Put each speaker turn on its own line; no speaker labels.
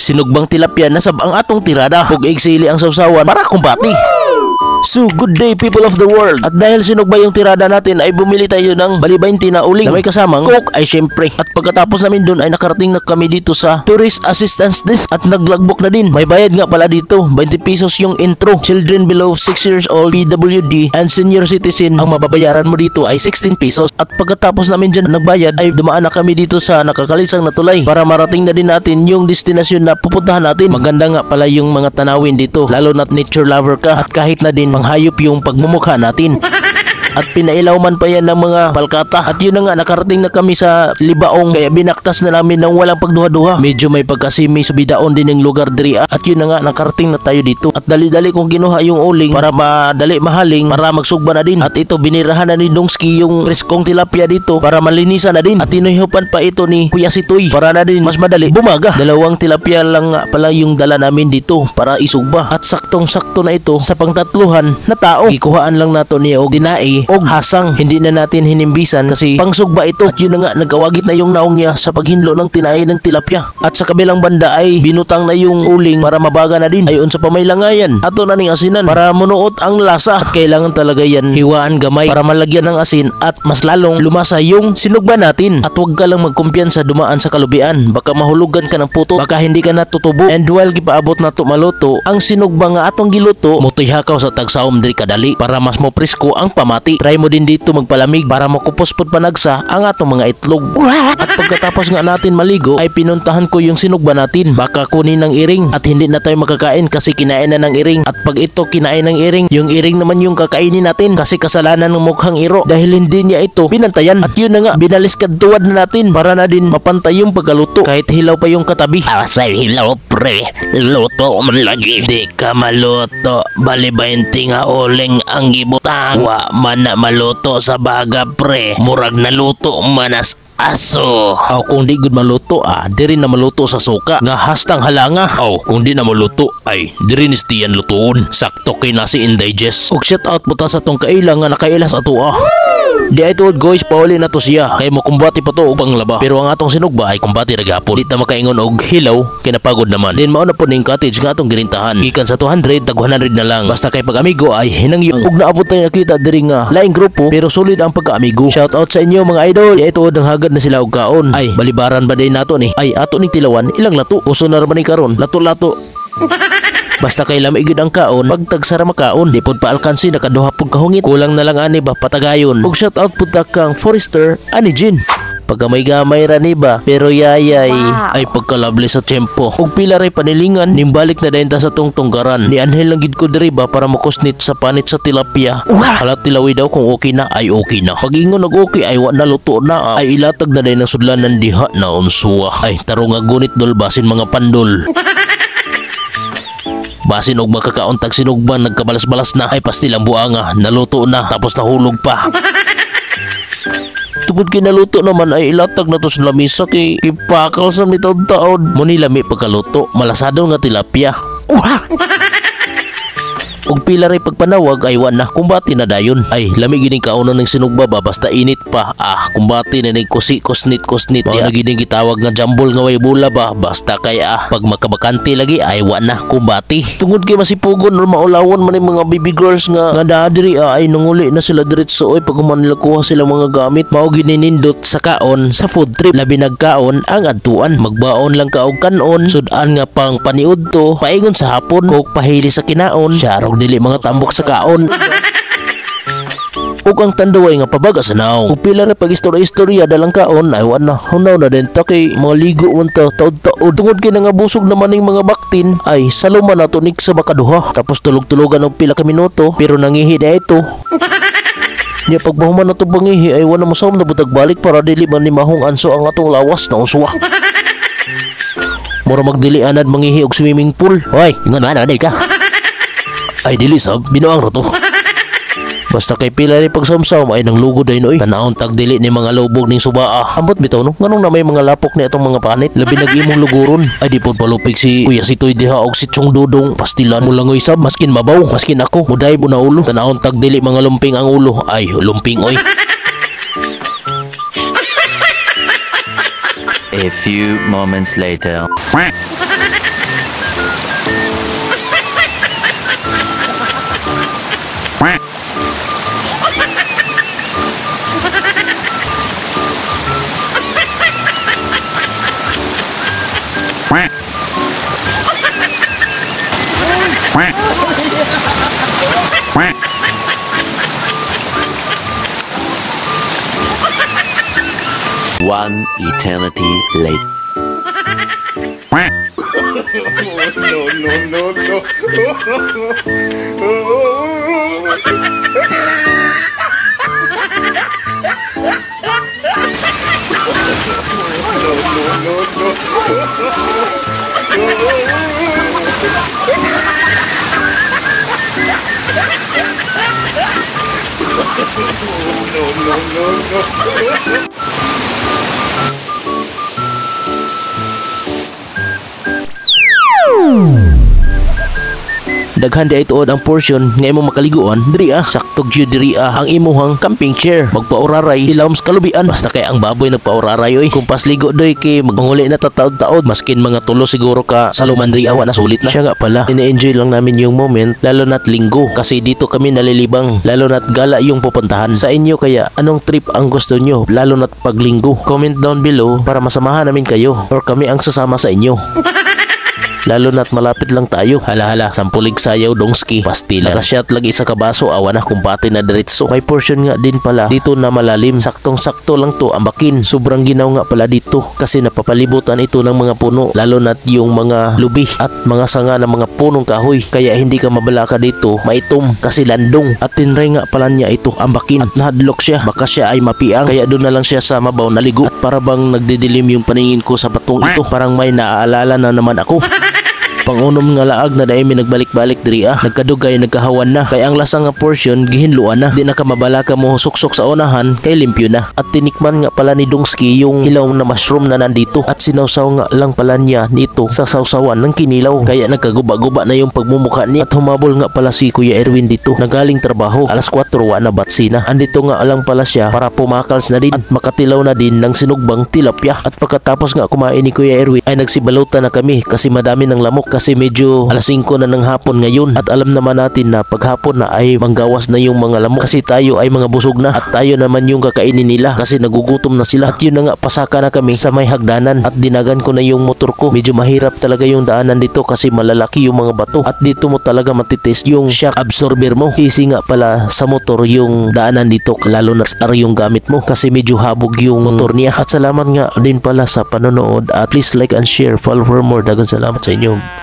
sinugbang tilapia na sab ang atong tirada. Ug igsili ang sausawan para kumpati. So, good day people of the world. At dahil sinugba yung tirada natin ay bumili tayo ng bali 20 na uling na may kasamang coke ay syempre. At pagkatapos namin dun ay nakarating na kami dito sa Tourist Assistance Desk at naglagbok na din. May bayad nga pala dito, 20 pesos yung intro. Children below 6 years old, PWD and senior citizen, ang mababayaran mo dito ay 16 pesos. At pagkatapos namin dyan nagbayad ay dumaan na kami dito sa nakakalisang na tulay para marating na din natin yung destinasyon na pupuntahan natin. Maganda nga pala yung mga tanawin dito, lalo na nature lover ka at kahit na din manghayop yung pagmumukha natin. At pinailaw man pa yan ng mga palkata. At yun na nga, nakarating na kami sa Libaong, kaya binaktas na namin ng walang pagduha-duha. Medyo may pagkasimi subidaon din ng lugar diri. At yun na nga, nakarating na tayo dito. At dali-dali kong ginuha yung uling para madali mahaling para magsugba na din. At ito, binirahan na ni Dongski yung preskong tilapia dito para malinisan na din. At tinuhupan pa ito ni Kuya Sitoy para na din mas madali bumaga. Dalawang tilapia lang nga pala yung dala namin dito para isugba. At saktong-sakto na ito sa pangtatluhan na tao. Ikuhaan lang nato ni og dinai o hasang. Hindi na natin hinimbisan kasi pangsugba ito. At yun na nga, nagawagit na yung naong niya sa paghinlo ng tinay ng tilapia. At sa kabilang banda ay binutang na yung uling para mabaga na din. Ayon sa pamaylangayan, ato na ning asinan para munuot ang lasa. At kailangan talaga yan hiwaan gamay para malagyan ng asin at mas lalong lumasa yung sinugba natin. At huwag ka lang magkumpiyansa dumaan sa kalubian, baka mahulugan ka ng puto, baka hindi ka natutubo. And while gipaabot na to maluto ang sinugba nga atong giluto, mutuyhakaw sa tagsaom diri kadali para mas mo presko ang pamati. Try mo din dito magpalamig para makupos pod panagsa ang atong mga itlog. At pagkatapos nga natin maligo ay pinuntahan ko yung sinugba natin, baka kunin ng iring at hindi na tayo makakain kasi kinain na ng iring. At pag ito kinain ng iring, yung iring naman yung kakainin natin kasi kasalanan ng mukhang iro dahil hindi niya ito binantayan. At yun na nga, binaliskad tuwad na natin para na din mapantay yung pagkaluto kahit hilaw pa yung katabi.
Asay hilaw pre, luto man lagi. Di ka maluto, bali 20 nga uling ang gibutang. Wa man na maluto sa baga pre, murag naluto manas aso.
Kung di gud maluto diri na maluto sa suka nga hastang halanga.
Kung di na maluto ay diri ni Stian lutuon. Sakto kay nasi indigest.
Og shout out buta sa tong kailang nga nakailas ato Di ay tuod guys, pauli na to siya kay mo kumbati pa to og panglaba. Pero ang atong sinugba ay kumbati ra gapon. Di ta makaingon og hilaw kinapagod naman. Din mao na po ning cottage nga atong ginintahan. Gikan sa 200 tag 100 na lang. Basta kay pag amigo ay hinangyo. Ug naabot tayo nakita diri nga laing grupo pero solid ang pagka-amigo. Shout out sa inyo mga idol. Di ay tuod ang hagad na sila og kaon. Ay balibaran ba din nato ni? Ay ato ning tilawan ilang lato. Uso na ra man ni karon. Lato-lato. Basta kay lamig gid ang kaon, pagtagsara makaon, di pod paalkansi nakaduha pud kahungit. Kulang na lang ani ba patagayon. Ug shout out pud kang Forester ani Jin. Pagkamay-gamay ra ni ba, pero yayay ay pagkalabli sa tiyempo. Ug pila ray panilingan, nimbalik na dayon ta sa tungtunggaran. Ni Anhel lang gid ko diri ba para makusnit sa panit sa tilapia. Halat tilawi daw kung okay na ay okay na. Pag ingon og okay ay wa na luto na ay ilatag na dayon ng sudlanan diha na unsuwa. Ay tarong nga gunit dolbasin mga pandol. Basin og makakaon tag sinugban nagkabalas-balas na ay pastilang buanga naluto na tapos nahulog pa. Tungod kinaluto naman ay ilatag na to sa lamisa kay ipakal sa mitod-taod. Muni lami pagkaluto malasado nga tilapia. Og pila ray pagpanawag ay wan na kumbati na dayon. Ay lami gining kaunon ng sinugba ba basta init pa. Kumbati na ning kusnit diha gining gitawag nga jambol nga way bula ba basta kay pag makabakante lagi ay wan na kumbati. Tungod kay masipugon or maulawon man yung mga baby girls nga diri ay nanguli na sila diretso oy pag nila kuha sila mga gamit. Mao gininindot sa kaon sa food trip labi nagkaon ang adtuan. Magbaon lang ka og kanon sudan nga pang paniud to paingon sa hapon kog pahili sa kinaon syaro dili mga tambok sa kaon. Ug ang tanduay nga pabaga sa naong. Ug pila ra pag istorya dalang kaon ay wan na hunaw na din ta kay mga ligo unta taud-taud. Tungod kay nga busog naman ning mga baktin ay saluman nato nik sa bakaduha. Tapos tulog-tulogan og pila ka minuto pero nangihi na ito. Nya pagbahuman na to bangihi ay wala mo sa na butag balik para dili man ni mahong anso ang atong lawas na uswa. Mura magdili anad mangihi og swimming pool. Hoy, ingon na ka. Ay dili sab binuang ra to. Basta kay pila ni pagsamsam ay nang lugod ay noy. Tanaon tag dili ni mga lubog ning subaa. Ambot bitaw no. Nganong na may mga lapok ni atong mga panit. Labi nag-imong luguron. Ay di pod palupig si Kuya Sitoy diha og si Chong Dudong. Pastilan mo langoy sab maskin mabaw. Maskin ako muday mo na ulo. Tanaon tag dili mga lumping ang ulo. Ay lumping oy.
A few moments later. One eternity later.
Daghan di ituod ang portion nga imong makaliguan diri saktog gyud diri ang imuhang camping chair. Magpauraray ilawom sa kalubian basta kay ang baboy nagpauraray oy. Kung pasligo doy kay magmanguli na tataod-taod maskin mga tulo siguro ka saluman diri awa na sulit na. Siya nga pala ina-enjoy lang namin yung moment lalo na't linggo kasi dito kami nalilibang lalo na't gala yung pupuntahan. Sa inyo kaya anong trip ang gusto nyo lalo na't paglinggo? Comment down below para masamahan namin kayo or kami ang sasama sa inyo. Lalo na't malapit lang tayo. Hala, sampulig sayaw dongski. Pastila. Nakasyat lagi sa kabaso. Awa na kumpate na diretso. May portion nga din pala dito na malalim. Saktong-sakto lang to ambakin. Sobrang ginaw nga pala dito. Kasi napapalibutan ito ng mga puno. Lalo na't yung mga lubi at mga sanga ng mga punong kahoy. Kaya hindi ka mabalaka dito. Maitom. Kasi landong. At tinry nga pala niya ito ambakin. At nahadlok siya. Baka siya ay mapiang. Kaya doon na lang siya sa mabaw naligo. At para bang nagdidilim yung paningin ko sa batong ito. Parang may naaalala na naman ako. Pangunom nga laag na dahil may nagbalik-balik diri nagkadugay nagkahawan na kay ang lasa nga portion gihinluan na di na ka mabalaka mo suksok sa unahan kay limpyo na. At tinikman nga pala ni Dongski yung hilaw na mushroom na nandito at sinawsaw nga lang pala niya nito sa sawsawan ng kinilaw kaya nagkaguba-guba na yung pagmumukha niya. At humabol nga pala si Kuya Erwin dito nagaling trabaho alas 4 wa na batsi na. Andito nga lang pala siya para pumakals na din at makatilaw na din ng sinugbang tilapia. At pagkatapos nga kumain ni Kuya Erwin ay nagsibalutan na kami kasi madami ng lamok kasi medyo alas 5 na ng hapon ngayon at alam naman natin na paghapon na ay manggawas na yung mga lamok kasi tayo ay mga busog na at tayo naman yung kakainin nila kasi nagugutom na sila. At yun na nga pasaka na kami sa may hagdanan at dinagan ko na yung motor ko. Medyo mahirap talaga yung daanan dito kasi malalaki yung mga bato at dito mo talaga matitest yung shock absorber mo. Easy nga pala sa motor yung daanan dito lalo na sa yung gamit mo kasi medyo habog yung motor niya. At salamat nga din pala sa panonood at please like and share, follow for more. Dagan salamat sa inyo.